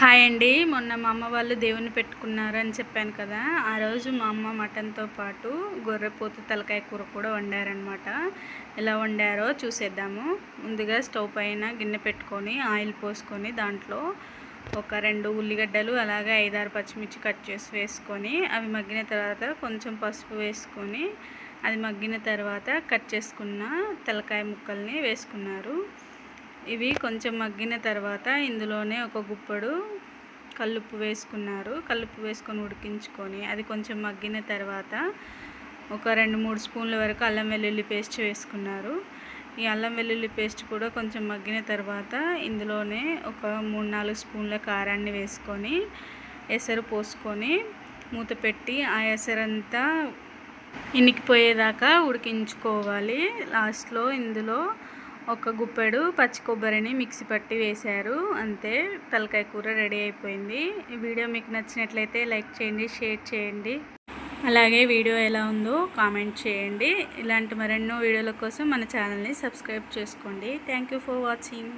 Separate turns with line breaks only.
Hi అండి. మొన్న మా అమ్మ వాళ్ళు దేవుని పెట్టుకున్నారని చెప్పాను కదా. ఆ రోజు మా అమ్మ మటన్తో పాటు గొర్రెపోతు తలకాయ కూర కూడా వండారనమాట. ఎలా వండారో చూసేద్దాము. ముందుగా స్టవ్ పైన గిన్నె పెట్టుకొని ఆయిల్ పోసుకొని దాంట్లో ఒక 2 ఉల్లిగడ్డలు అలాగే 5-6 పచ్చిమిర్చి కట్ చేసి వేసుకొని అవి మగ్గిన తర్వాత కొంచెం పసుపు వేసుకొని అది మగ్గిన తర్వాత కట్ చేసుకున్న తలకాయ ముక్కల్ని వేసుకున్నారు. ఇవి కొంచెం మగ్గిన తర్వాత ఇందులోనే ఒక గుప్పెడు కల్లుప్పు వేసుకున్నారు. కల్లుప్పు వేసుకొని ఉడికించుకొని అది కొంచెం మగ్గిన తర్వాత ఒక 2-3 స్పూన్ల వరకు అల్లం వెల్లుల్లి పేస్ట్ వేసుకున్నారు. ఈ అల్లం వెల్లుల్లి పేస్ట్ కూడా కొంచెం మగ్గిన తర్వాత ఇందులోనే ఒక 3-4 స్పూన్ల కారాన్ని వేసుకొని ఎసరు పోసుకొని మూత పెట్టి ఆ ఎసరంతా ఇనికిపోయేదాకా ఉడికించుకోవాలి. లాస్ట్లో ఇందులో ఒక గుప్పెడు పచ్చి కొబ్బరిని మిక్సీ పట్టి వేశారు. అంతే, తలకాయ కూర రెడీ అయిపోయింది. ఈ వీడియో మీకు నచ్చినట్లయితే లైక్ చేయండి, షేర్ చేయండి, అలాగే వీడియో ఎలా ఉందో కామెంట్ చేయండి. ఇలాంటి మరెన్నో వీడియోల కోసం మన ఛానల్ని సబ్స్క్రైబ్ చేసుకోండి. Thank you for watching.